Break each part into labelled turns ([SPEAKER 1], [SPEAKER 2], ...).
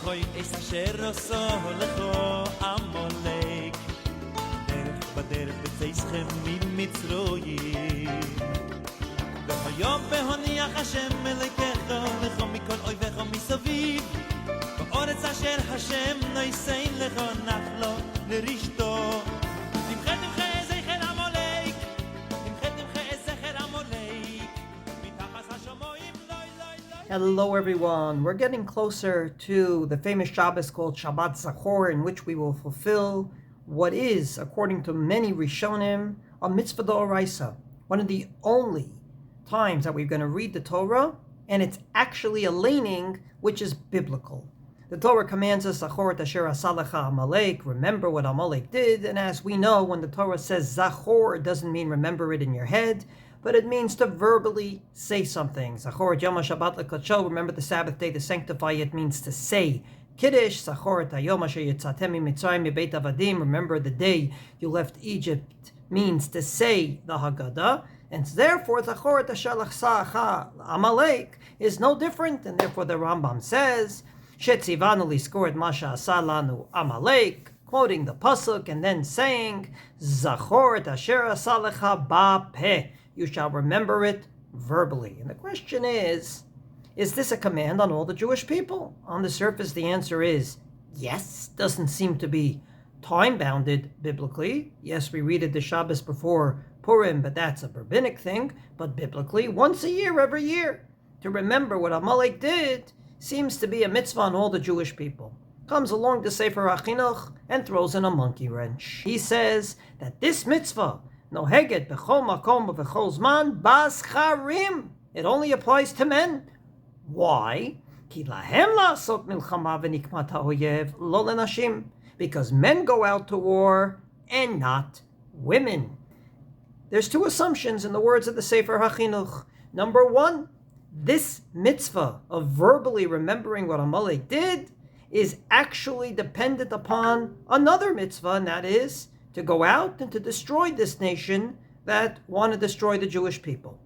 [SPEAKER 1] רואים איס אשר עשו לכו עמלק דרך בדרך בצאצכם ממצרים והיום בהוניח השם אלוהיכם לכו מכל אויביך מסביב בארץ אשר השם נושא לך נחלו לרשתו תמחה זכר עמלק תמחה זכר עמלק מתחת השמיים
[SPEAKER 2] Hello everyone, we're getting closer to the famous Shabbos called Shabbat ZACHOR, in which we will fulfill what is, according to many Rishonim, a Mitzvah d'oraisa. One of the only times that we're going to read the Torah, and it's actually a laning which is biblical. The Torah commands us, Zachor et asher asa lecha Amalek, remember what Amalek did, and as we know, when the Torah says Zachor, it doesn't mean remember it in your head, but it means to verbally say something. Zachor et Yom HaShabbat leKadsho, remember the Sabbath day to sanctify it, means to say Kiddush. Zachor et Hayom asher yitzatem miMitzrayim mibeit avadim, remember the day you left Egypt, means to say the Haggadah, and therefore Zachor et asher asa Amalek is no different, and therefore the Rambam says Shetzivanu liskor et masha asa lanu Amalek, quoting the pasuk and then saying Zachor et asher asa lecha ba'peh, you shall remember it verbally. And the question is this a command on all the Jewish people? On the surface, the answer is yes. Doesn't seem to be time-bounded biblically. Yes, we read it the Shabbos before Purim, but that's a rabbinic thing. But biblically, once a year, every year, to remember what Amalek did seems to be a mitzvah on all the Jewish people. Comes along the Sefer HaChinuch and throws in a monkey wrench. He says that this mitzvah, noheget b'chol makom v'chol zman bascharim, it only applies to men. Why? Ki lahem la'asot milchama v'nikmat ha'oyev lo lenashim, because men go out to war and not women. There's two assumptions in the words of the Sefer HaChinuch. Number one, this mitzvah of verbally remembering what Amalek did is actually dependent upon another mitzvah, and that is to go out and to destroy this nation that want to destroy the Jewish people.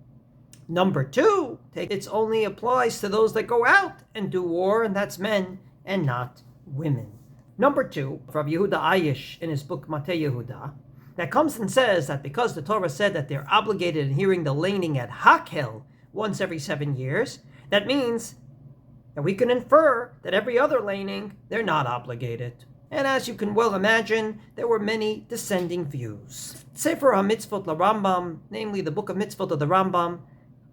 [SPEAKER 2] Number two, it only applies to those that go out and do war, and that's men and not women. Number two, from Yehuda Ayish in his book Matei Yehuda, that comes and says that because the Torah said that they're obligated in hearing the laning at Hakel once every 7 years, that means that we can infer that every other laning, they're not obligated. And as you can well imagine, there were many descending views. Sefer HaMitzvot LaRambam, namely the book of Mitzvot of the Rambam,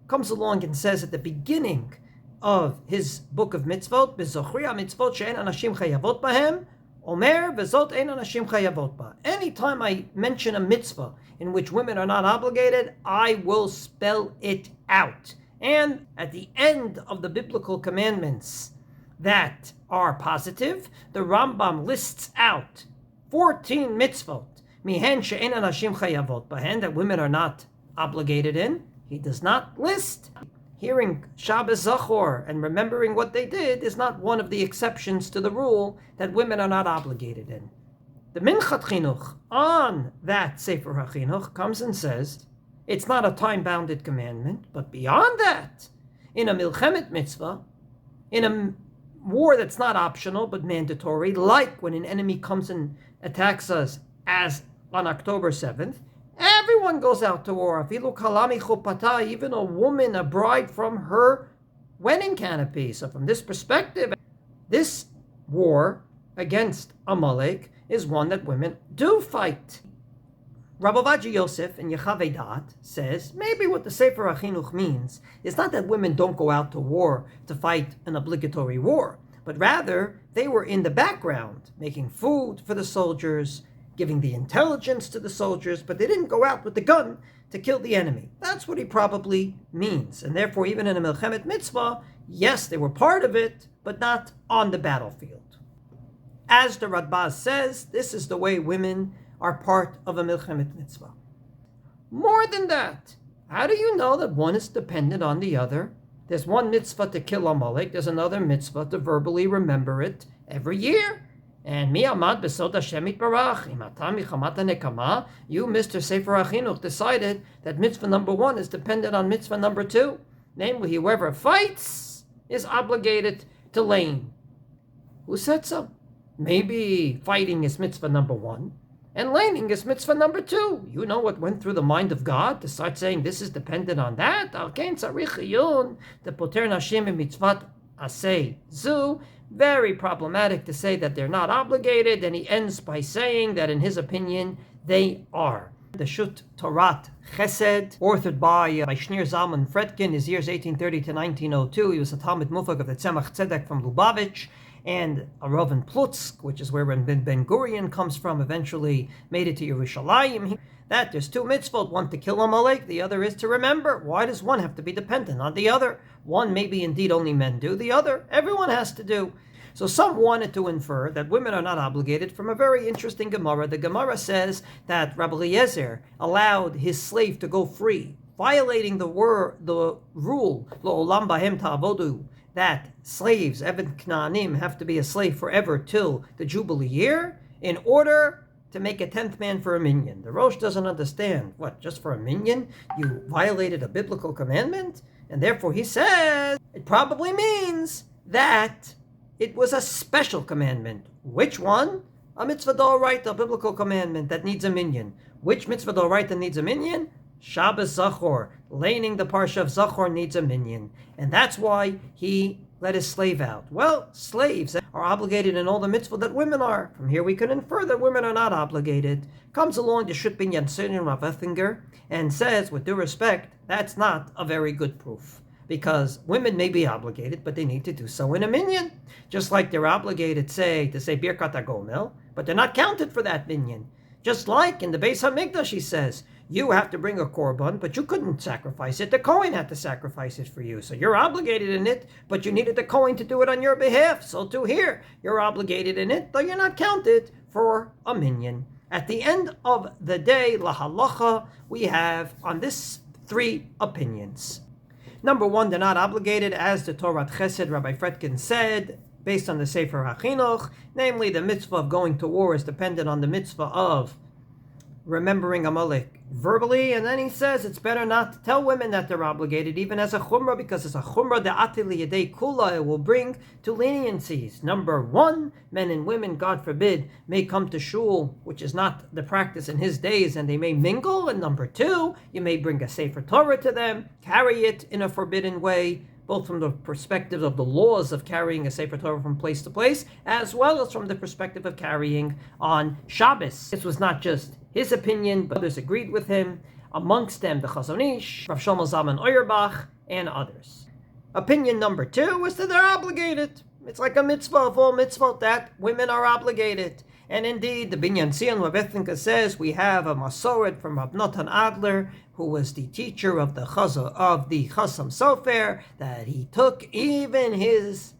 [SPEAKER 2] comes along and says at the beginning of his book of Mitzvot, B'zochri HaMitzvot she'en anashim chayavot bahem, Omer v'zot ein anashim chayavot ba. Anytime I mention a mitzvah in which women are not obligated, I will spell it out. And at the end of the biblical commandments that are positive, the Rambam lists out 14 mitzvot, mihen she'en anashim chayavot bahen, that women are not obligated in. He does not list hearing Shabbos Zachor and remembering what they did is not one of the exceptions to the rule that women are not obligated in. The Minchat Chinuch on that Sefer HaChinuch comes and says it's not a time-bounded commandment, but beyond that, in a milchemet mitzvah, in a war that's not optional but mandatory, like when an enemy comes and attacks us as on October 7th, everyone goes out to war. Afilu kalami chupata, even a woman, a bride from her wedding canopy. So from this perspective, this war against Amalek is one that women do fight. Rabbi Ovadia Yosef in Yechavei Da'at says maybe what the Sefer HaChinuch means is not that women don't go out to war to fight an obligatory war, but rather they were in the background, making food for the soldiers, giving the intelligence to the soldiers, but they didn't go out with the gun to kill the enemy. That's what he probably means. And therefore, even in a Milchemet Mitzvah, yes, they were part of it, but not on the battlefield. As the Radbaz says, this is the way women are part of a Milchemet Mitzvah. More than that, how do you know that one is dependent on the other? There's one mitzvah to kill Amalek, there's another mitzvah to verbally remember it every year. And mi amad besod Hashem itbarach, imata michamat nekama, you, Mr. Sefer HaChinuch, decided that mitzvah number 1 is dependent on mitzvah number 2. Namely, whoever fights is obligated to lane. Who said so? Maybe fighting is mitzvah number 1, and laning is mitzvah number 2. You know what went through the mind of God to start saying this is dependent on that? The poter nashim mitzvat asay zu. Very problematic to say that they're not obligated, and he ends by saying that in his opinion they are. The Shut Torat Chesed, authored by Shneur Zalman Fredkin, his years 1830 to 1902. He was a Talmud Mufak of the Tzemach Tzedek from Lubavitch, and a Rav in Plutsk, which is where Ben Gurion comes from, eventually made it to Yerushalayim. That there's 2 mitzvot, one to kill Amalek, the other is to remember. Why does one have to be dependent on the other? One maybe indeed only men do, the other everyone has to do. So some wanted to infer that women are not obligated from a very interesting Gemara. The Gemara says that Rabbi Eliezer allowed his slave to go free, violating the rule, Lo'olam bahem ta'avodu, that slaves, Eved Knaanim, have to be a slave forever till the Jubilee year, in order to make a 10th man for a minyan. The Rosh doesn't understand. What, just for a minyan? You violated a biblical commandment? And therefore he says, it probably means that it was a special commandment. Which one? A mitzvah d'oraita, a biblical commandment that needs a minyan. Which mitzvah d'oraita needs a minyan? Shabbos Zachor, laning the parsha of Zachor, needs a minyan. And that's why he let his slave out. Well, slaves are obligated in all the mitzvah that women are. From here we can infer that women are not obligated. Comes along the Shut Binyan Tzinin Rav Ethinger and says, with due respect, that's not a very good proof. Because women may be obligated, but they need to do so in a minyan. Just like they're obligated, say, to say Birkat HaGomel, but they're not counted for that minyan. Just like in the Beis HaMikdash, he says, you have to bring a korban, but you couldn't sacrifice it. The Kohen had to sacrifice it for you. So you're obligated in it, but you needed the Kohen to do it on your behalf. So too here, you're obligated in it, though you're not counted for a minyan. At the end of the day, la halacha, we have on this 3 opinions. Number 1, they're not obligated, as the Torah Chesed, Rabbi Fredkin said, based on the Sefer HaChinuch, namely the mitzvah of going to war is dependent on the mitzvah of remembering Amalek verbally, and then he says it's better not to tell women that they're obligated, even as a chumrah, because it's a chumrah de'ati liyadei kula, it will bring to leniencies. Number 1, men and women, God forbid, may come to shul, which is not the practice in his days, and they may mingle. And number 2, you may bring a Sefer Torah to them, carry it in a forbidden way, both from the perspective of the laws of carrying a Sefer Torah from place to place, as well as from the perspective of carrying on Shabbos. This was not just his opinion, but others agreed with him, amongst them the Chazon Ish, Rav Shlomo Zalman Auerbach, and others. Opinion number 2 is that they're obligated. It's like a mitzvah of all mitzvot that women are obligated. And indeed, the Binyan Tzion Rav Ethinger says we have a Masoret from Rav Natan Adler, who was the teacher of the Chazam Sofer, that he took even his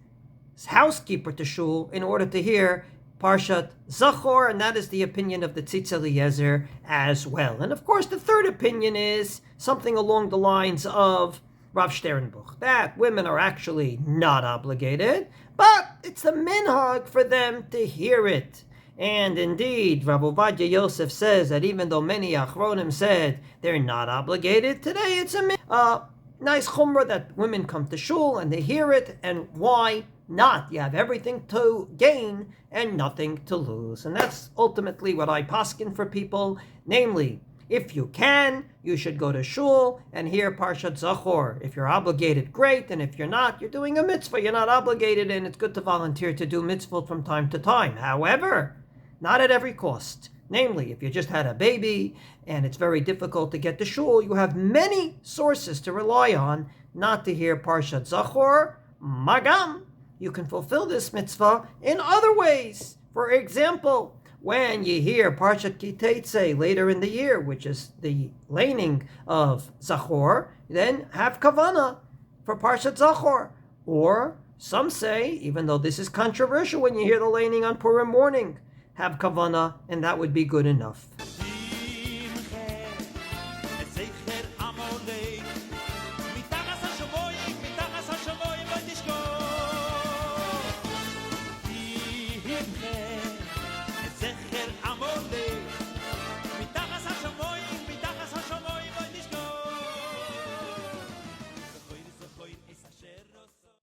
[SPEAKER 2] housekeeper to shul in order to hear Parshat Zachor, and that is the opinion of the Tzitz Eliezer as well. And of course, the 3rd opinion is something along the lines of Rav Sternbuch, that women are actually not obligated, but it's the minhag for them to hear it. And indeed, Rav Ovadia Yosef says that even though many Achronim said they're not obligated, today it's a nice chumrah that women come to shul and they hear it, and why not? You have everything to gain and nothing to lose. And that's ultimately what I paskin for people, namely, if you can, you should go to shul and hear Parshat Zachor. If you're obligated, great, and if you're not, you're doing a mitzvah. You're not obligated, and it's good to volunteer to do mitzvot from time to time. However, not at every cost. Namely, if you just had a baby and it's very difficult to get to shul, you have many sources to rely on not to hear Parshat Zachor. Magam, you can fulfill this mitzvah in other ways. For example, when you hear Parshat Ki Teitzei later in the year, which is the laning of Zachor, then have kavanah for Parshat Zachor. Or some say, even though this is controversial, when you hear the laning on Purim morning, have kavanah, and that would be good enough.